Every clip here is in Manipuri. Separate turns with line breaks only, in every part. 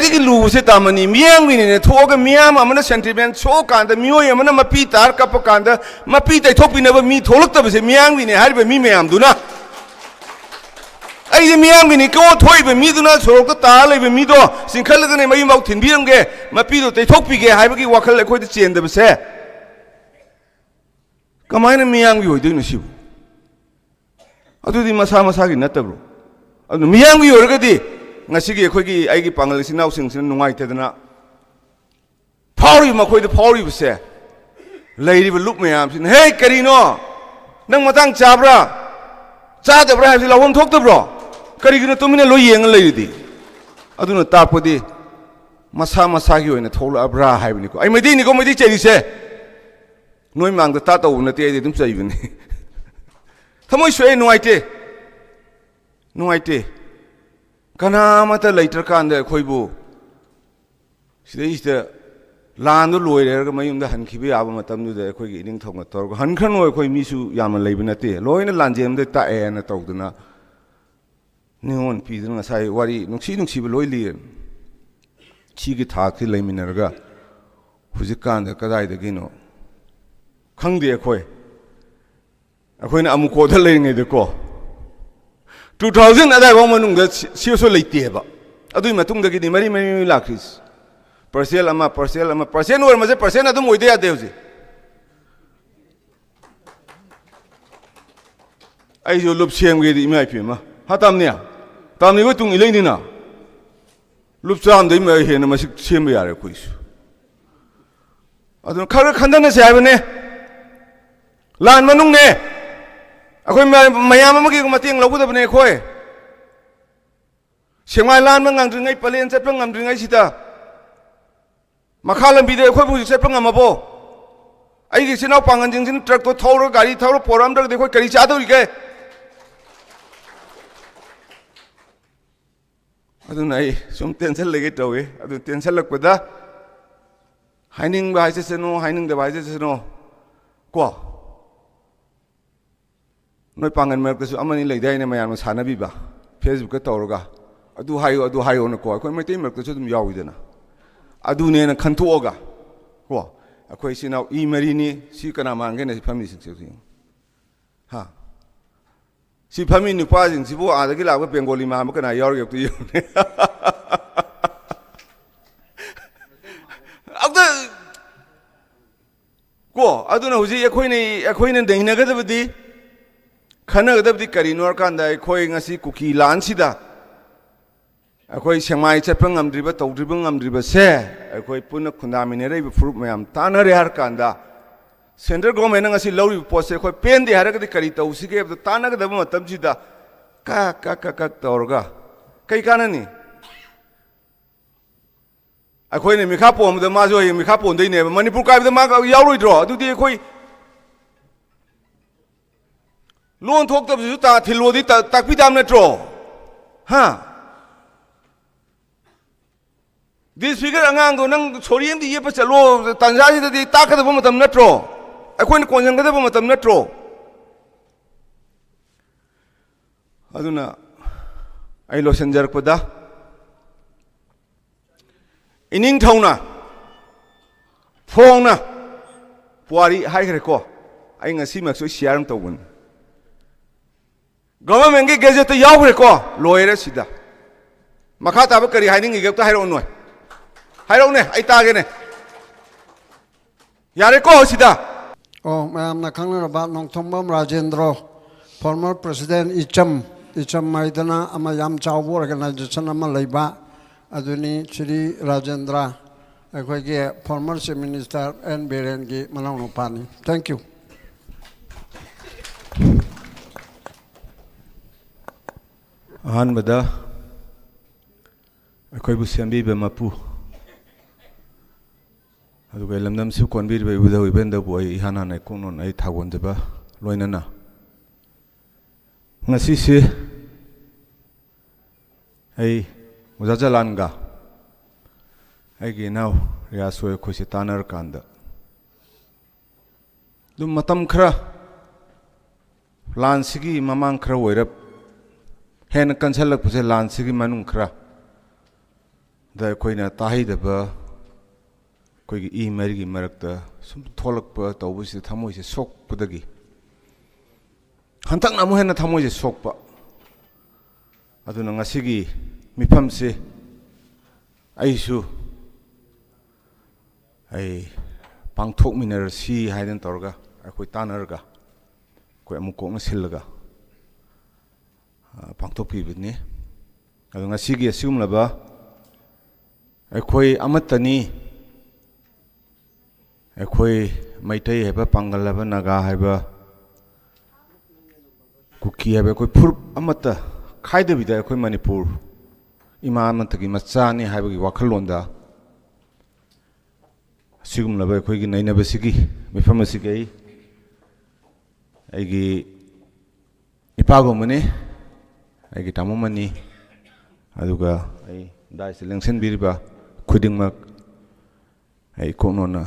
खाई लूब से तामनी मियांग थोग मियाम सेंटिमेंट सो कांद मियोय मपी तार कप कांद मपी तैथोपीनब मी थोलक्तबसे मियांग मी मैमदुना आई मियांग को थोइब मीदुना सोरक ता लेब मीदो सिंखलगने मयुमाव थिनबिरमगे मपीदो तैथोपीगे हाइबगी वाखल अखोइद चेंदबसे कमायना मियांग होइदोइनो सिबु अदुदि मसा मसागी नतब्रो अदु मियांग होरगदी ngasi अखोइगी आइगी पांगल सिनाव सिंगसिन नुंगाइतेदना फाउरी मखोइद फाउरी बसे लैरिब लुक मयामसिन हे करिनो नंग मतंग चाब्रा चादब्रा हाइबि लावम थोक्तब्रो करिगिनो तुमिने लो येंग लैरिदि अदुना तापदि मसा मसागी ओइना थोलब्रा हाइबिनिको आई मैदिनिको मैदि चेरिसे नोइ मांगदा ता तौ नते आइदि दुम चैबिनि थमोइ सोए नुआइते कनामत लेटर कांद अखोइबु सिदैसिदा लांदो लोइरेरगा मयुमदा हनखिबे याबा मतमदुदा अखोइगी इनिंग थौंगा तौरगा हनखनो अखोइ मिसु यामना लैबा नते लोइना लांजेमदा ताएना तौदना निहोन पीदना ngasai wari nungsi लोइ लिर सिगी थाकि लैमिनरगा हुजिकांदा कदाइदगिनो खंगदे अखोइना अमुकोदा लैरिङैदको 2000 अदाइबो मनुंगदा सियोसो लैतेबा अदुइ मतुंगदगिदि मरी लाखिस पर्सेल ओर मजे पर्सेल अदुम ओइदे यादे होजे आइजो लुप सेमगेदि इमाइ पिमा हातामनिया तामनिगो तुंग इलैनिना लुप चामदै मै हेन मसि सेमबा यारे कोइसु अदुन खर खंदना से हाबने लान मनुंगने अखोइ मयाम अमगी मतेंग लौगदबने खोय सेंगाइ लान मंगांद्रिङै पलेन चटपं ngamद्रिङै सिदा मखा लंबिदे अखोइ बुजि चटपं ngamabo आइगी सिनाव पांगनजिंजिन ट्रक तो थौर गाड़ी थौर पोरामदर देखो करी चादौरिगे अदुन आई सुम टेंशन लेगे तौवे अदु टेंशन लकपदा हाइनिंग बाइसेसनो हाइनिंग द बाइसेसनो को नोइ पांगन मरकसु अमनि लैदाइने मयाम सानबिबा फेसबुक का तौरगा अदु हायो न को अखोइ मैतै मरकसु दुम याविदना अदुनेना खंथोगा को अखोइ सिनाव ई मरीनी सि कना मांगेना सि फमी सिंग हा सि फमी नुपा जिंग सिबो आदगी लाबो बेंगोली माम कना यावगे तु योने अदु को अदुना हुजि अखोइने दैनगदबदि खनगदबदि करिनो कांदा अखोइ ngasi कुकी लानसिदा अखोइ सेमाइ चटपं ngamdriba तौद्रिबं ngamdriba से अखोइ पुन खुंदामिनेरै फ्रुप मयाम तानरे हर कांदा सेंट्रल गवर्नमेंट ngasi लौरि पोसे अखोइ पेनदि हरगदि करि तौसिगे तानगदब मतमसिदा का तौरगा कै काननी अखोइने मिखा पोमदा माजो मिखा पोंदैने मणिपुर काइबदा मा यावरोइद्रो अदुदि अखोइ लोन थोक्तबसु ता थिलोदि ताकपिदाम नत्रो हा दिस फिगर अंगांगो नंग सोरियम दि येप चलो तंजाजी दि ताकदब मतम नत्रो अखोइन कोंजंगदब मतम नत्रो अदुना आई लोसन जरपदा इनिंग थौना फोंना पुआरी हाइग्रेको आई ngasi makso शेयर तौबन गवर्नमेंट के गेजेट यावग्रेको लोयरे सिदा मखा ताब करी हाइनिंग गेक्ता हाइरो नोय हाइरोने आई तागेने यारे को सिदा
ओ मैम ना खंगरबा नोंथोंबम राजेंद्र फॉर्मर प्रेसिडेंट इचम माइदना अमा याम चावबो ऑर्गेनाइजेशन अमा लैबा अदुनी श्री राजेंद्र अखोइगे former chief minister N Biren की मनाउनो पानी थैंक यू
अहनबदा अखोइबु सेंबीबे मपु अदुगे लमदम सु कोनबीबे उदौ इबेंदबु आई हाना नाय कोनोन आई थागोनदबा लोइनना ngasi se ai mujajalanga ai gi naw ya soy khosi tanar kanda dum matam khra lan sigi mamang khra oirap hen kansalak puse lan sigi manung khra दा कोइना ताहिदबा कोई ई मेरी मरकता सुम थोलकपा तौबसे थमोइसे सोकपदगी हंतक नामु हेना थमोइसे सोकपा अदुना ngasiगी मिफमसे आइसु ai pangthok miner si haiden torga akoi tanarga koi amukong na silga pangthok pi bidni adu ngasi gi asum laba akoi amatani akoi maitai heba pangal laba naga heba kuki heba koi phur amata khaide bida akoi manipur ima amantagi machani heba gi wakhalonda सिगुम लबा अखोई नैनबसिगी मिफम असिगी आइगी इपागोमने आइगी तामोमनी अदुगा आई दाइस लेंसन बिरिबा खुदिंगमक आई कोनोना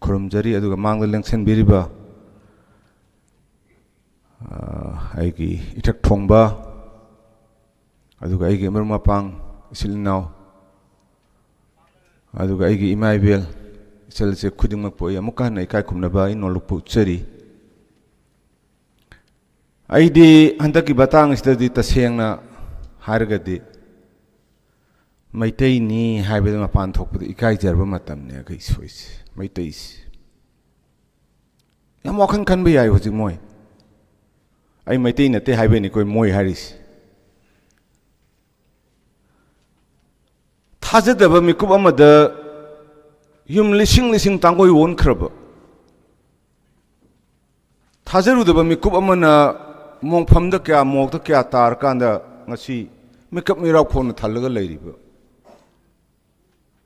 खुरमजरी अदुगा मांग लेंसन बिरिबा आइगी इथक थोंबा अदुगा आइगी मरमापांग सिलनाव अदुगा आइगी इमाइबेल चलसे खुदिंगमक पोय अमुका नै काय खुमनबा इ नोलुकपु चरी आइदी हंतकी बतांग इस्तदी तसेंगना हारगदी मैतै नि हाइबेल मपान थोकपदि इकाय जरबा मतमने गै सोइस मैतैस याम वखन खनबे याय होजि मोय आई मैतै नते हाइबे नि कोइ मोय हारिस थाजदबा मिकुब अमदा युम लिसिंग लिसिंग तांगोय वोन खरब थाजरुदबा मिकुब अमना मोंगफमदा क्या मोगदा क्या तार कांदा ngasi मिकप मिराव खोन थालगा लैरिबा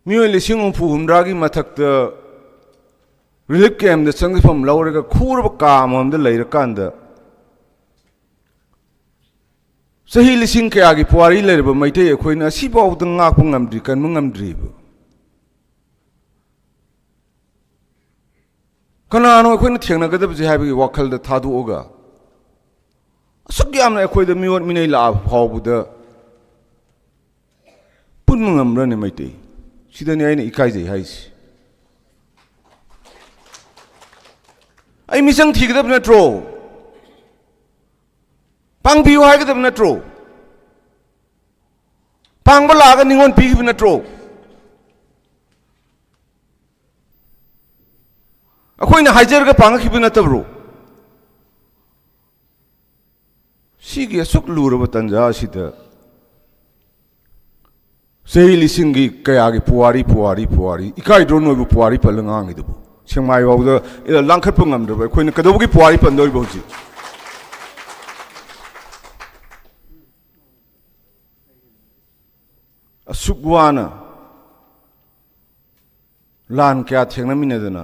मियोय लिसिंग उफु हुमरागी मथकता रिलीफ कैम्प द संगफम लौरगा खुरब काममदा लैर कांदा सही लिसिंग के आगे पुआरी लेरबा मैते अखोइना सिबावद ngakpa ngamdri kan ngamdriba kanano अखोइना थेंगनागदबजे हाइबगी वाखलदा थादुओगा असुक यामना अखोइदा मियोट मिनै ला फावबुदा पुनम ngamrane मैते सिदनि आइना इकाइजै हाइसि आई मिसंग थिगदब नत्रो पांगबियो हाइगदब नत्रो पांगबा लागा निंगोन पिगिब नत्रो अखोइना हाइजरगा पांगखिब नतब्रो सिगी असुक लुरब तंजा सिदा सही लिसिंगी कयागी पुआरी पुआरी पुआरी इकाइ ड्रो नोइबु पुआरी पलंगांगिदबु सेंमाइ वाउदा इला लांखटप ngamdrब अखोइना कदबुगी पुआरी पंदोइबु जी असुगवाना लान क्या थेंगनमिनदना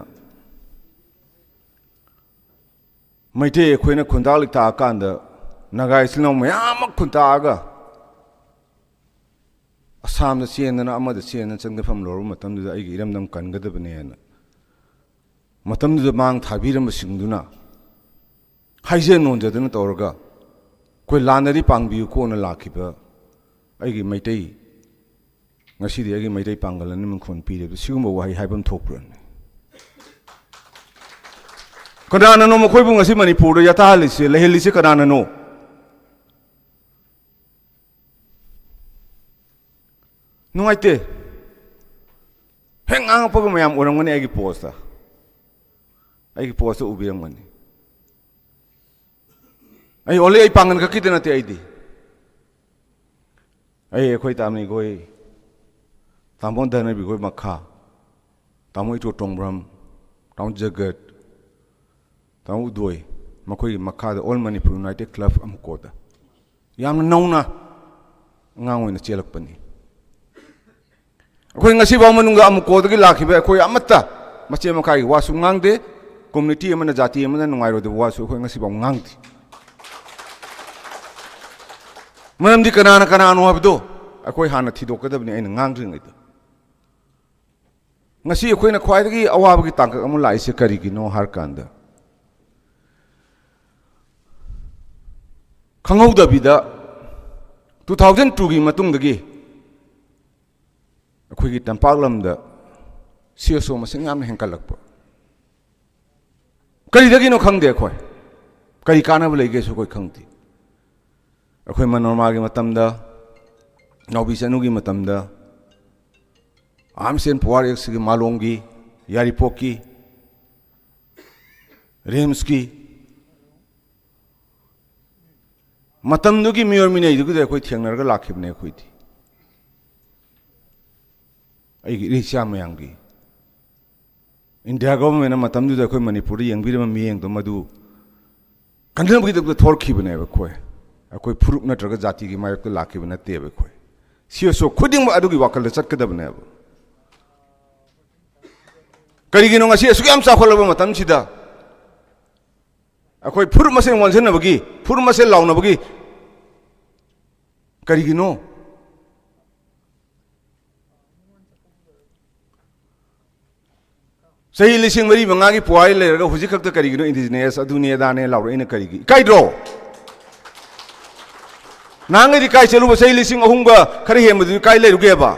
मैते अखोइना खुंदालिक ता कांदा नागाई सिलनाव मयाम खुंतागा असम द चेनना अमद चेनना चंगफम लोरु मतमदुदा आइगी इरमदम कनगदबनेना मतमदुदा मांग थाबिरम सिंगदुना हाइजे नोंजदना तौरगा कोइ लानरी पांगबियु कोना लाखिबा आइगी मैते ngasi di agi maitai pangalan ni mungkon pire sigumba wahai haibam thokpran kadana no mokoi bung ngasi manipur yata halise lehelise kadana no nuaite heng ang pa mayam orang ngani agi posta ubirang mani ai ole ai pangan ka kitena te ai di ai khoi tamni goi तामों दने बिगोई मक्खा तामों इटो टोंब्रम तामों जगत तामों दोई मकोई मक्खा the all Manipur united club अमुकोदा याम नौना ngang oina chelakpani akhoi ngasi baw manunga amukodagi lakhiba akhoi amata mache makai wasu ngangde community amana jati amana nungairo de wasu akhoi ngasi baw ngangdi manamdi kanana kanano habdo akhoi hana thidokadabni aina ngangdringaida ngasi akhoi na khwaidagi awabagi tangkak amu laise karigino har kanda khanghaudabida 2002 gi matungdagi ꯑꯩꯈꯣꯏꯒꯤ ꯇꯝꯄꯥꯛ ꯂꯝꯗ CSO ꯃꯁꯤꯡ ꯌꯥꯝꯅ ꯍꯦꯟꯒꯠꯂꯛꯄ ꯀꯔꯤꯗꯒꯤꯅꯣ ꯈꯪꯗꯦ ꯑꯩꯈꯣꯏ ꯀꯔꯤ ꯀꯥꯟꯅꯕ ꯂꯩꯒꯦꯁꯨ ꯑꯩꯈꯣꯏ ꯈꯪꯗꯦ ꯑꯩꯈꯣꯏ ꯃꯅꯣꯔꯃꯥꯒꯤ ꯃꯇꯝꯗ ꯅꯥꯎꯕꯤ ꯆꯅꯨꯒꯤ ꯃꯇꯝꯗ ꯑꯥꯝꯁꯦꯟ ꯄꯋꯥꯔ ꯑꯦꯛꯁꯀꯤ ꯃꯥꯂꯣꯝꯒꯤ ꯌꯥꯏꯔꯤꯄꯣꯛꯀꯤ ꯔꯤꯝꯁꯀꯤ ꯃꯇꯝꯗꯨꯒꯤ ꯃꯤꯑꯣꯏ ꯃꯤꯅꯩꯗꯨꯒꯤꯗ ꯑꯩꯈꯣꯏ ꯊꯦꯡꯅꯔꯒ ꯂꯥꯛꯈꯤꯕꯅꯦ ꯑꯩꯈꯣꯏꯗꯤ ꯑꯩꯒꯤ ꯏꯔꯩꯆꯥ ꯃꯌꯥꯝꯒꯤ ꯏꯟꯗꯤꯌꯥ ꯒꯣꯚꯔꯟꯃꯦꯟꯠꯅ ꯃꯇꯝꯗꯨꯗ ꯑꯩꯈꯣꯏ ꯃꯅꯤꯄꯨꯔꯗ ꯌꯦꯡꯕꯤꯔꯝꯕ ꯃꯤꯠꯌꯦꯡꯗꯣ ꯃꯗꯨ ꯀꯟꯅꯕꯒꯤꯗꯃꯛꯇ ꯊꯣꯔꯛꯈꯤꯕꯅꯦꯕ ꯑꯩꯈꯣꯏ ꯐꯨꯔꯨꯞ ꯅꯠꯇ꯭ꯔꯒ ꯖꯥꯇꯤꯒꯤ ꯃꯥꯌꯣꯛꯇ ꯂꯥꯛꯈꯤꯕ ꯅꯠꯇꯦꯕ ꯑꯩꯈꯣꯏ CSO ꯈꯨꯗꯤꯡꯃꯛ ꯑꯗꯨꯒꯤ ꯋꯥꯈꯜꯗ ꯆꯠꯀꯗꯕꯅꯦꯕ ꯀꯔꯤꯒꯤꯅꯣ ꯉꯁꯤ ꯑꯁꯨꯛ ꯌꯥꯝ ꯆꯥꯎꯈꯠꯂꯕ ꯃꯇꯝꯁꯤꯗ ꯑꯩꯈꯣꯏ ꯐꯨꯔꯨꯞ ꯃꯁꯦꯟ ꯋꯥꯟꯁꯤꯟꯅꯕꯒꯤ ꯐꯨꯔꯨꯞ ꯃꯁꯦꯟ ꯂꯥꯎꯅꯕꯒꯤ ꯀꯔꯤꯒꯤꯅꯣ ꯆꯍꯤ 4,500ꯒꯤ ꯄꯨꯋꯥꯔꯤ ꯂꯩꯔꯒ ꯍꯧꯖꯤꯛ ꯈꯛꯇ ꯀꯔꯤꯒꯤꯅꯣ ꯏꯟꯗꯤꯖꯤꯅꯁ ꯑꯗꯨꯅꯦ ꯑꯗꯥꯅꯦ ꯂꯥꯎꯔꯛꯏꯅ ꯀꯔꯤꯒꯤ ꯏꯀꯥꯏꯗ꯭ꯔꯣ ꯅꯍꯥꯟꯒꯩꯗꯤ ꯀꯥꯏ ꯆꯠꯂꯨꯕ ꯆꯍꯤ 3,000ꯒ ꯈꯔ ꯍꯦꯟꯕꯗꯨꯗꯤ ꯀꯥꯏ ꯂꯩꯔꯨꯒꯦꯕ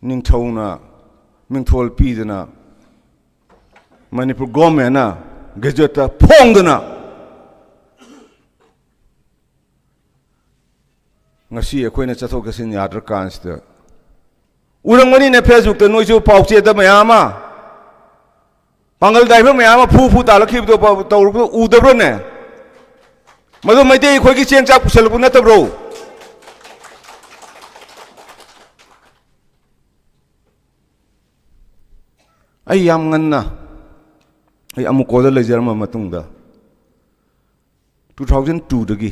ꯅꯤꯡꯊꯧꯅ ꯃꯤꯡꯊꯣꯜ ꯄꯤꯗꯅ ꯃꯅꯤꯄꯨꯔ ꯒꯣꯚꯔꯟꯃꯦꯟꯠꯅ ꯒꯦꯖꯦꯠꯇ ꯐꯣꯡꯗꯅ ꯉꯁꯤ ꯑꯩꯈꯣꯏꯅ ꯆꯠꯊꯣꯛ ꯆꯠꯁꯤꯟ ꯌꯥꯗ꯭ꯔꯀꯥꯟꯁꯤꯗ ꯎꯔꯝꯒꯅꯤꯅꯦ ꯐꯦꯁꯕꯨꯛꯇ ꯅꯣꯏꯁꯨ ꯄꯥꯎꯆꯦꯗ ꯃꯌꯥꯝ ꯑꯃ ꯄꯥꯡꯒꯜ ꯗꯥꯏꯕ ꯃꯌꯥꯝ ꯑꯃ ꯐꯨ ꯇꯥꯜꯂꯛꯈꯤꯕꯗꯣ ꯇꯧꯔꯛꯄꯗꯣ ꯎꯗꯕ꯭ꯔꯣꯅꯦ ꯃꯗꯨ ꯃꯩꯇꯩ ꯑꯩꯈꯣꯏꯒꯤ ꯆꯦꯡ ꯆꯥꯛ ꯄꯨꯁꯜꯂꯛꯄ ꯅꯠꯇꯕ꯭ꯔꯣ ꯑꯩ ꯌꯥꯝ ꯉꯟꯅ ꯑꯩ ꯑꯃꯨꯛꯀꯣꯗ ꯂꯩꯖꯔꯝꯕ ꯃꯇꯨꯡꯗ 2002ꯗꯒꯤ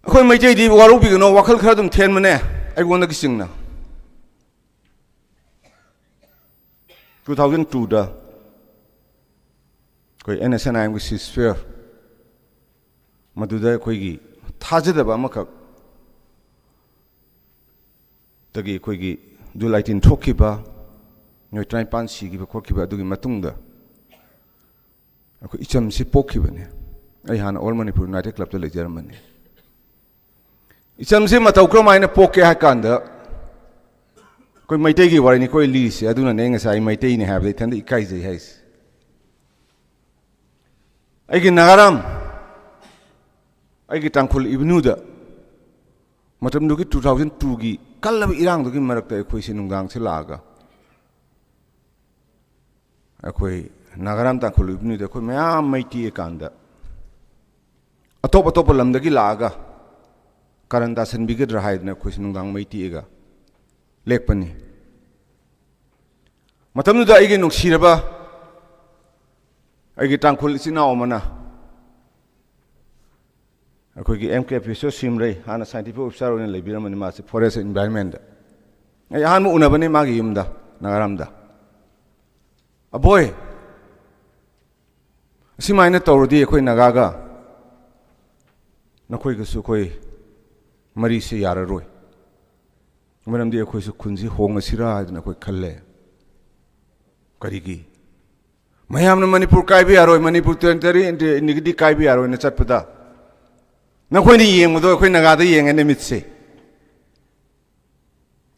ꯑꯩꯈꯣꯏ ꯃꯩꯇꯩꯗꯤ ꯋꯥꯔꯧꯕꯤꯒꯅꯣ ꯋꯥꯈꯜ ꯈꯔ ꯑꯗꯨꯝ ꯊꯦꯟꯕꯅꯦ ꯑꯩꯉꯣꯟꯗꯒꯤ ꯆꯤꯡꯅ 2002ꯗ ꯑꯩꯈꯣই NSNIMꯒꯤ ꯁꯤꯁꯐꯤꯌꯔ ꯃꯗꯨꯗ ꯑꯩꯈꯣꯏꯒꯤ ꯊꯥꯖꯗꯕ ꯑꯃꯈꯛ ꯇꯒꯤ ꯑꯩꯈꯣꯏꯒꯤ ꯖꯨꯂꯥꯏ 18 ꯊꯣꯛꯈꯤꯕ ꯃꯤꯑꯣꯏ 19 ꯁꯤꯈꯤꯕ ꯈꯣꯠꯈꯤꯕ ꯑꯗꯨꯒꯤ ꯃꯇꯨꯡꯗ ꯑꯩꯈꯣꯏ ꯏꯆꯝꯁꯤ ꯄꯣꯛꯈꯤꯕꯅꯦ ꯑꯩ ꯍꯥꯟꯅ ꯑꯣꯜ ꯃꯅꯤꯄꯨꯔ ꯌꯨꯅꯥꯏꯇꯦꯗ ꯀ꯭ꯂꯕꯇ ꯂꯩꯖꯔꯝꯕꯅꯤ ꯏꯆꯝꯁꯤ ꯃꯇꯧ ꯀꯔꯝꯍꯥꯏꯅ ꯄꯣꯛꯀꯦ ꯍꯥꯏ ꯀꯥꯟꯗ ꯑꯩꯈꯣꯏ ꯃꯩꯇꯩꯒꯤ ꯋꯥꯔꯤꯅꯤ ꯑꯩꯈꯣꯏ ꯂꯤꯔꯤꯁꯦ ꯑꯗꯨꯅꯅꯦ ꯉꯁꯥꯏ ꯃꯩꯇꯩꯅꯤ ꯍꯥꯏꯕꯗ ꯏꯊꯟꯗ ꯏꯀꯥꯏꯖꯩ ꯍꯥꯏꯁꯦ ꯑꯩꯒꯤ ꯅꯥꯒꯥꯔꯥꯝ ꯑꯩꯒꯤ ꯇꯥꯡꯈꯨꯜ ꯏꯕꯅꯨꯗ ꯃꯇꯝꯗꯨꯒꯤ 2002ꯒꯤ ꯀꯜꯂꯕ ꯏꯔꯥꯡꯗꯨꯒꯤ ꯃꯔꯛꯇ ꯑꯩꯈꯣꯏꯁꯦ ꯅꯨꯡꯗꯥꯡꯁꯦ ꯂꯥꯛꯑꯒ ꯑꯩꯈꯣꯏ ꯅꯥꯒꯥꯔꯥꯝ ꯇꯥꯡꯈꯨꯜ ꯏꯕꯅꯨꯗ ꯑꯩꯈꯣꯏ ꯃꯌꯥꯝ ꯃꯩ ꯇꯤꯛꯑꯀꯥꯟꯗ ꯑꯇꯣꯞꯄ ꯂꯝꯗꯒꯤ ꯂꯥꯛꯑꯒ ꯀꯥꯔꯟ ꯇꯥꯁꯟꯕꯤꯒꯗ꯭ꯔꯥ ꯍꯥꯏꯗꯅ ꯑꯩꯈꯣꯏꯁꯦ ꯅꯨꯡꯗꯥꯡ ꯃꯩ ꯇꯤꯛꯑꯒ ꯂꯦꯛꯄꯅꯤ ꯃꯇꯝꯗꯨꯗ ꯑꯩꯒꯤ ꯅꯨꯡꯁꯤꯔꯕ ꯑꯩꯒꯤ ꯇꯥꯡꯈꯨꯜ ꯏꯆꯤꯟ ꯏꯅꯥꯎ ꯑꯃꯅ ꯑꯩꯈꯣꯏꯒꯤ MK ꯄꯤꯁꯣ ꯁꯤꯝꯔꯩ ꯍꯥꯟꯅ ꯁꯥꯏꯟꯇꯤꯐꯤꯛ ꯑꯣꯐꯤꯁꯥꯔ ꯑꯣꯏꯅ ꯂꯩꯕꯤꯔꯝꯕꯅꯤ ꯃꯥꯁꯦ ꯐꯣꯔꯦꯁꯠ ꯏꯟꯚꯥꯏꯔꯟꯃꯦꯟꯠꯗ ꯑꯩ ꯑꯍꯥꯟꯕ ꯎꯅꯕꯅꯤ ꯃꯥꯒꯤ ꯌꯨꯝꯗ ꯅꯥꯒꯥꯔꯥꯝꯗ ꯑꯕꯣꯏ ꯑꯁꯤꯃꯥꯏꯅ ꯇꯧꯔꯗꯤ ꯑꯩꯈꯣꯏ ꯅꯥꯒꯥꯒ ꯅꯈꯣꯏꯒꯁꯨ ꯑꯩꯈꯣꯏ ꯃꯔꯤꯁꯦ ꯌꯥꯔꯔꯣꯏ ꯃꯔꯝꯗꯤ ꯑꯩꯈꯣꯏꯁꯨ ꯈꯨꯟꯁꯤ ꯍꯣꯡꯉꯁꯤꯔꯥ ꯍꯥꯏꯗꯅ ꯑꯩꯈꯣꯏ ꯈꯜꯂꯦ ꯀꯔꯤꯒꯤ ꯃꯌꯥꯝꯅ ꯃꯅꯤꯄꯨꯔ ꯀꯥꯏꯕ ꯌꯥꯔꯣꯏ ꯃꯅꯤꯄꯨꯔ ꯇꯦꯔꯤꯇꯣꯔꯤ ꯏꯟꯇꯤꯒ꯭ꯔꯤꯇꯤ ꯀꯥꯏꯕ ꯌꯥꯔꯣꯏꯅ ꯆꯠꯄꯗ ꯅꯈꯣꯏꯅ ꯌꯦꯡꯕꯗꯣ ꯑꯩꯈꯣꯏ ꯅꯥꯒꯥꯗ ꯌꯦꯡꯉꯦ ꯃꯤꯠꯁꯦ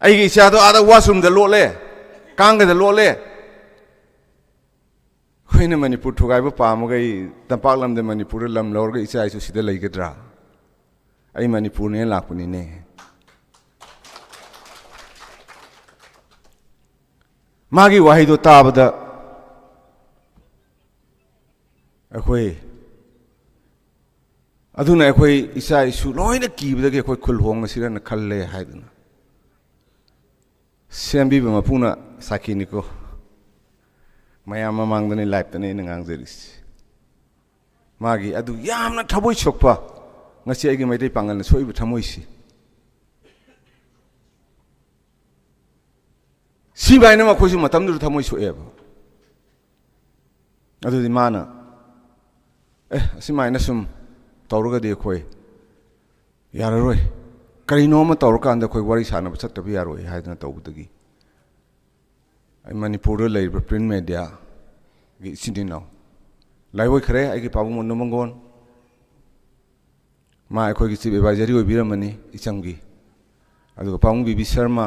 ꯑꯩꯒꯤ ꯏꯆꯥꯗꯣ ꯑꯥꯗ ꯋꯥꯁꯔꯨꯝꯗ ꯂꯣꯠꯂꯦ ꯀꯥꯡꯒꯗ ꯂꯣꯠꯂꯦ ꯑꯩꯈꯣꯏꯅ ꯃꯅꯤꯄꯨꯔ ꯊꯨꯒꯥꯏꯕ ꯄꯥꯝꯃꯒꯩ ꯇꯝꯄꯥꯛ ꯂꯝꯗ ꯃꯅꯤꯄꯨꯔꯗ ꯂꯝ ꯂꯧꯔꯒ ꯏꯆꯥ ꯏꯁꯨ ꯁꯤꯗ ꯂꯩꯒꯗ꯭ꯔꯥ ꯑꯩ ꯃꯅꯤꯄꯨꯔꯅꯦ ꯂꯥꯛꯄꯅꯤꯅꯦ ꯃꯥꯒꯤ ꯋꯥꯍꯩꯗꯣ ꯇꯥꯕꯗ ꯑꯩꯈꯣꯏ ꯑꯗꯨꯅ ꯑꯩꯈꯣꯏ ꯏꯆꯥ ꯏꯁꯨ ꯂꯣꯏꯅ ꯀꯤꯕꯗꯒꯤ ꯑꯩꯈꯣꯏ ꯈꯨꯜ ꯍꯣꯡꯉꯁꯤꯔꯅ ꯈꯜꯂꯦ ꯍꯥꯏꯗꯅ ꯁꯦꯝꯕꯤꯕ ꯃꯄꯨꯅ ꯁꯥꯈꯤꯅꯤꯀꯣ ꯃꯌꯥꯝ ꯃꯃꯥꯡꯗꯅꯤ ꯂꯥꯏꯞꯇꯅꯤ ꯑꯩꯅ ꯉꯥꯡꯖꯔꯤꯁꯤ ꯃꯥꯒꯤ ꯑꯗꯨ ꯌꯥꯝꯅ ꯊꯃꯣꯏ ꯁꯣꯛꯄ ꯉꯁꯤ ꯑꯩꯒꯤ ꯃꯩꯇꯩ ꯄꯥꯡꯒꯜꯅ ꯁꯣꯛꯏꯕ ꯊꯃꯣꯏꯁꯤ ꯁꯤꯕꯥꯏꯅ ꯃꯈꯣꯏꯁꯨ ꯃꯇꯝꯗꯨꯗ ꯊꯃꯣꯏ ꯁꯣꯛꯑꯦꯕ ꯑꯗꯨꯗꯤ ꯃꯥꯅ ꯑꯁꯤꯃꯥꯏꯅ ꯁꯨꯝ ꯇꯧꯔꯒꯗꯤ ꯑꯩꯈꯣই ꯌꯥꯔꯔꯣꯏ ꯀꯔꯤꯅꯣ ꯑꯃ ꯇꯧꯔꯀꯥꯟꯗ ꯑꯩꯈꯣꯏ ꯋꯥꯔꯤ ꯁꯥꯟꯅꯕ ꯆꯠꯇꯕ ꯌꯥꯔꯣꯏ ꯍꯥꯏꯗꯅ ꯇꯧꯕꯗꯒꯤ ꯑꯩ ꯃꯅꯤꯄꯨꯔꯗ ꯂꯩꯔꯤꯕ ꯄ꯭ꯔꯤꯟꯠ ꯃꯦꯗꯤꯌꯥꯒꯤ ꯏꯆꯤꯟ ꯏꯅꯥꯎ ꯂꯥꯏꯑꯣꯏꯈ꯭ꯔꯦ ꯑꯩꯒꯤ ꯄꯥꯕꯨꯡ ꯃꯣꯟꯗꯨ ꯃꯪꯒꯣꯟ मा अखोई चीफ एडवाइजरी होइबिरमनी इचमगी अदुगा पाउंग बीबी शर्मा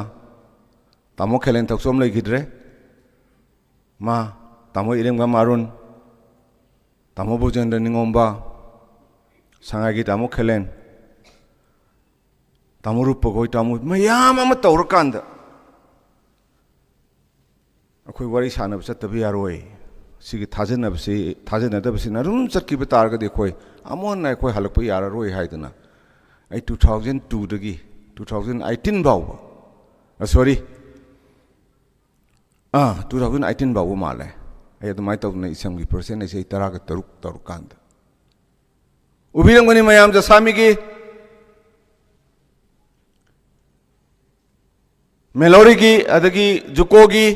तामो खेलें थौसोम लेगिद्रे मा तामो इरेंगा मारुन तामो भुजेंद्र निंगोंबा सांगागी तामो खेलें तामो रूपगोई तामो मयाम अमा तौरकांदा अखोई वारी सानब चत्तबि यारोय सिगी थाजनदबसि नरुम चटकिब तारगदि अखोई अमोन अखोई हलकप याररोय हाइदना आई 2002 दगी 2018 बाव सॉरी 2018 बाव माले आई अदुमाय तौना इसमगी परसेंट ऐसे 13 कांद उबिरंगनी मयाम जसामीगी मेलोरीगी अदगी जुकोगी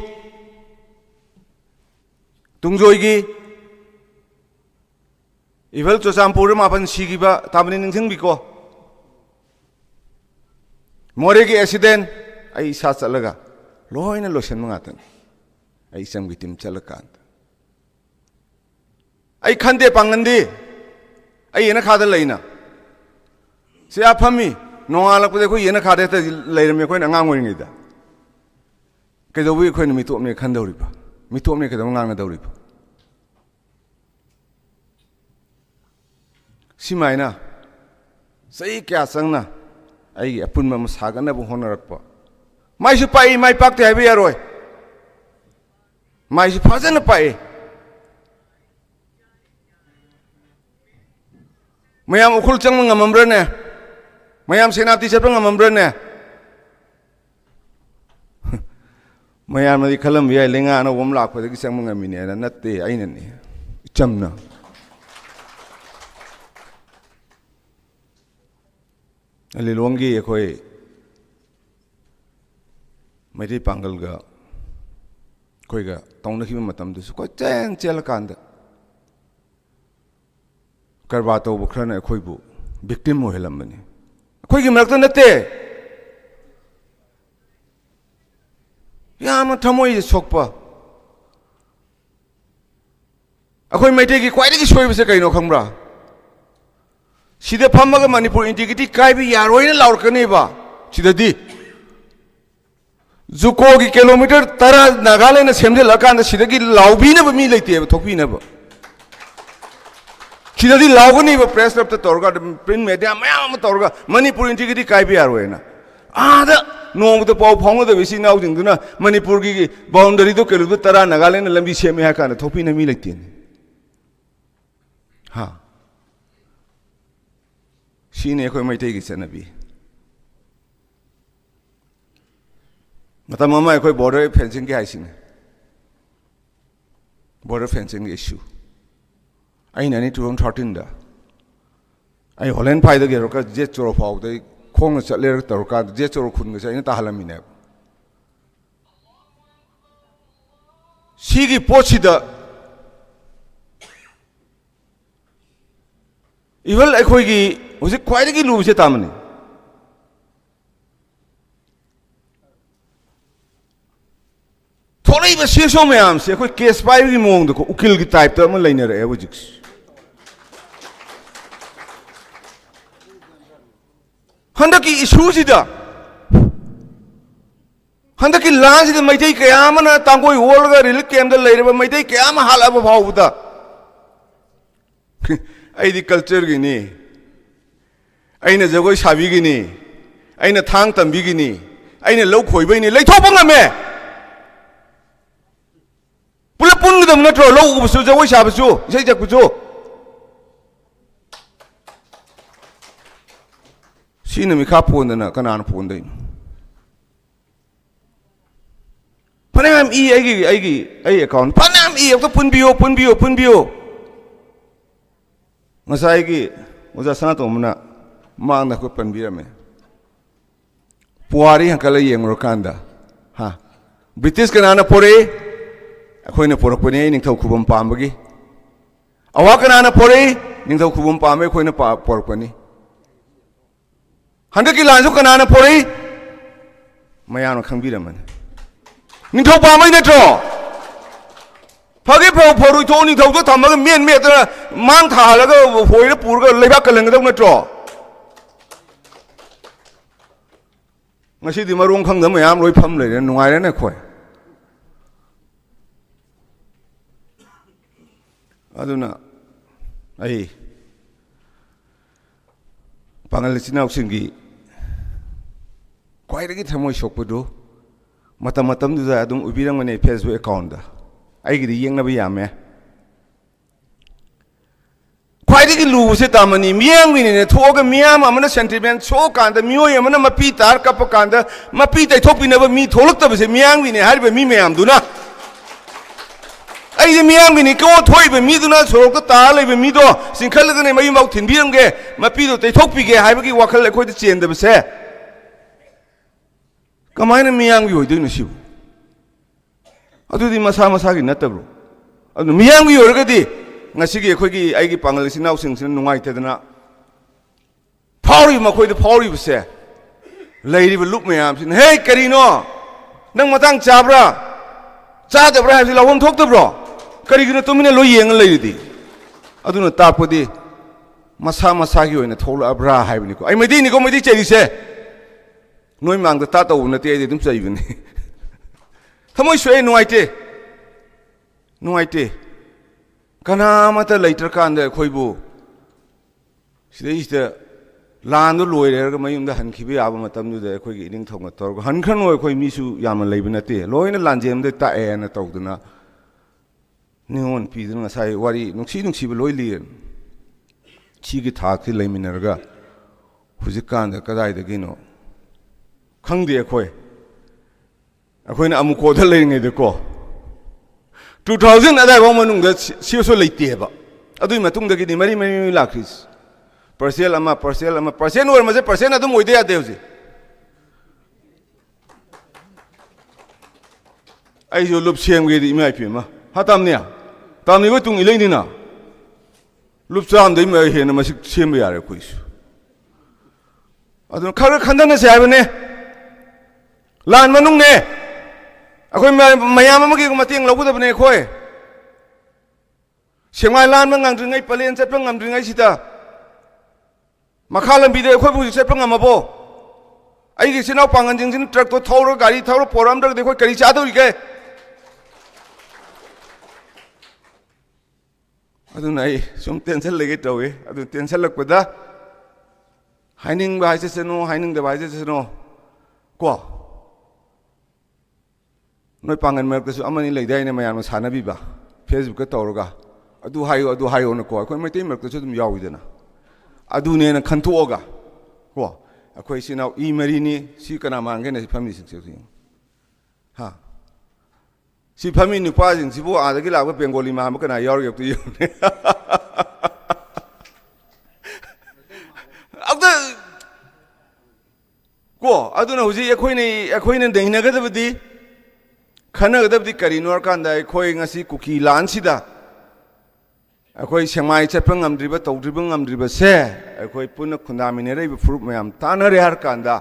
तुंगजोईगी इवल चोचामपुर मापन सिगिबा ताबनी निंसिंबिको मोरेगी एक्सीडेंट आई इसा चलगा लोइना लोशन मंगातन आई समगी टीम चलकान आई खंदे पांगंदी आई येना खादा लेना से आफमी नोंगालकपदे को येना खादे त लेरमे कोइन अंगांग ओइंगैदा केदोबी कोइन मितोमने खंदौरिबा मितोमने केदो ngang दौरिबा सिमाइना सही क्या संगना आई अपुन म सागना बु होनरकपा माइसु पाई माइ पाक्ते हाइबे यारोय माइसु फजन पाए मयाम उखुल चंग ngamambrane मयाम सेनापति चेप ngamambrane मयाम नदी खलम याय लेंगा न वम लाखपदगी चंग ngamiने ना नत्ते आइनने चमना लिलोंगी अखोई मैरी पांगलगा कोईगा तौनखिब मतमदसु को चेन चेलकांद करबा तौब खरना अखोईबु विक्टिम ओहेलमबनी अखोईगी मरक्ता नत्ते याम थमोई सोकपा अखोई मैटेगी क्वाइदगी सोइबसे कइनो खंब्रा सिदे फमगा मणिपुर इंटीग्रिटी काइबि यारोइना लाउरकनेबा सिददी जुकोगी किलोमीटर 10 नागालैंड सेमजेलकांद सिदगी लाउबिनब मी लेतेब थोकबिनब सिददी लाउगनीबा प्रेस क्लब तौरगा प्रिंट मीडिया मयाम तौरगा मणिपुर इंटीग्रिटी काइबि यारोइना आदा नोंगद पाउ फाउंगदबि नाउजिंगदुना मणिपुर की बाउंडरी दो किलोमीटर 10 नागालैंड लंबी सेमे हाकान थोकबिन मी लेतेने हाँ सीने कोई मैटेगी चनबी मतम अमा कोई बॉर्डर फेंसिंग के हाइसिंग बॉर्डर फेंसिंग इशू आई ननी 2013 दा आई हॉलैंड फाइदा गेरोका जे चोरो फाउदे खोंग चले तौरका जे चोरो खुन गसे इन ताहलमिने सिगी पोचिदा इवल अखोईगी उसे क्वाइदगी लुबसे तामने थोड़ी बसेसो मैम से अखोई केस पाइबगी मोंग दको उकिल की टाइप त म लेने रहे बुजिक्स हंदकी इशू सिदा हंदकी लान सिदा मैथै कयामना तांगोई होलगा रिलीफ कैम्प द लेरबा मैथै कयाम हालाबा फाउबदा आइदी कल्चर गिनी आइना जगोई साबिगिनी आइना थांग तंबिगिनी आइना लौ खोइबैनी लैथोबा ngame पुला पुनगदम नत्रो लौ उबसु जगोई साबसु इसै जकपुसु सीना मिखा फोनदना कनान फोनदैन फनाम ई आई अकाउंट फनाम ई तो पुनबियो ngसाइगी ओजा सना तोमना मांगना को पनबिरमे पुआरी हकल येंगरकांदा हा ब्रिटिश कनाना पोरे अखोइना पोरकपने निंथौ खुबम पामबगी अवा कनाना पोरे निंथौ खुबम पामे अखोइना पोरकपनी हंदकी लांजु कनाना पोरे मयानो खंबिरमन निंथौ पामै नत्रो फगे फोरुई थोनी थौदो थमगा मेन मेदना मांग थालगा फोइरा पुरगा लेबा कलंगदौ नत्रो ngasi di marung khang dam yam loi pham le nungai re ne khoi aduna ai pangal sinau singi kwai ragi thamoi sokpudu matam matam du da adum ubirang mane Facebook account da ai gi yeng na ba yame kwai ragi lu se tamani miang ni ne thoga miam amana sentiment so kan da myo yamana mapi tar kap kan da mapi tai thok pina ba mi tholak ta ba se miang ni ne har ba mi meam du na ai je miang ni ko thoi ba mi du na sorok ta ta le ba mi do singkhal ga ne mai mau thin bi ang ge mapi do tai thok pi ge hai ba gi wakhal le khoi da chen da ba se kamaina miyang gi hoidoi nasibu adudi masa masa gi natabro adu miyang gi orgadi ngasi gi khoi gi ai gi pangal sinau sing sin nungai tedana phawri ma khoi da phawri bse leiri ba lup mayam sin hey karino nang matang chabra cha da bra ha lawom thok tabro kari gi na tumine lo yeng leiri aduna tapodi masa masa gi hoina thola abra haibni ko ai medi ni ko medi cheri se noi mang da ta to na te de dum sai bini thamoi shwe nuai te kana mata later kan da khoi bu sidai sta lan do loi re ga mayum da han khibe aba matam nu da khoi gi ning thong tor han khan noi khoi mi su yam lai bina te loi na lan jem de ta e na to duna nion pi dun sai wari nungsi bu loi li chi gi thak thi lai minar ga huji kan da kadai da gino khangdi akhoi na amu ko da lei ngai de ko 2000 adai ba manung da siso leite ba adui matung da gi ni mari la kris parcel ama percent or ma je percent adum oide ya deuji ai jo lup sem ge di mai phi ma ha tam ne tam ni go tung ilei ni na lup cham dei mai he na ma sik sem ya re kuis adun khar khandan na se ai bane lan manung ne akhoi mayam ma gi mating logu da bane khoi sengwai lan ma ngang dringai palen chat ngam dringai sita makhalam bi de khoi bu chat ngam abo ai gi sinau pangan jing jin truck to thor gari thor poram dak de khoi kari cha do ge adun ai sum tension lege tawe adun tension lak pada haining ba se seno haining da ba se seno ko noi pangan mer ka su amani leidai ne mayam sana bi ba Facebook ka tawra adu hayo na ko mai te mer ka su dum yawi dana adu ne na khantu oga ko akhoi sinau I mari ni si kana mange ne family sing se ha si family ni pa jing si bo a da gi la ba bengali ma ma kana yaw yak tu yu ne adu ko adu na huji akhoi ne dei na ga da bdi khana gadab di kari nor kan da khoi ngasi kuki lan sida akhoi semai chapang amdriba tawdribang amdriba se akhoi puna khundamine rei fruit mayam tanare har kan da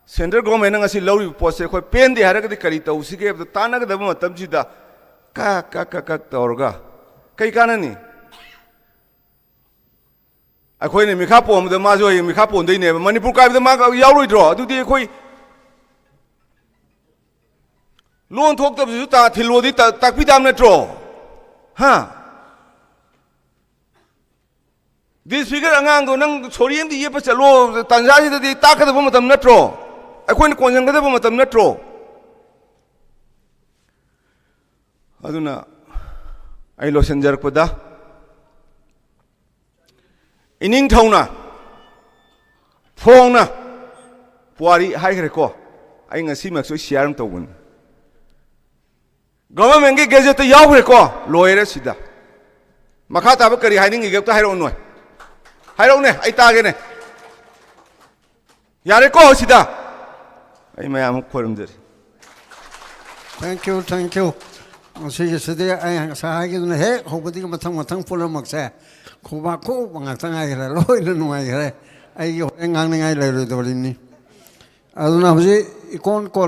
center government ngasi lori post akhoi pen de har ga kari taw sige tana ga dab matam sida ka torga kai kanani akhoi ne mikha pom da ma jo mikha pon dei ne manipur ka da ma yaw loi dro adu di akhoi loan thok tab ju ta thilo di tak pi dam na tro ha this figure angang do nang choriem di ye pa chalo tanja ji di ta ka da ma tam na tro akhoi ne konjang ka da ma tam na tro aduna ai lo senjar pada ining thauna phong na puari hai gre ko ai ngasi mak so share to gun government ge gazette yaw re ko loire sida makha ta ba kari haining ge ta hairo noi hairo ne ai ta ge ne yare ko sida ai mayam khorum der
thank you si sidi ai sa gi ne he hobadi ga mathang pulam mak se khoba ko bang tang ai re loi le nuai re ai yo ngang ngai le do ni aduna hoji ikon ko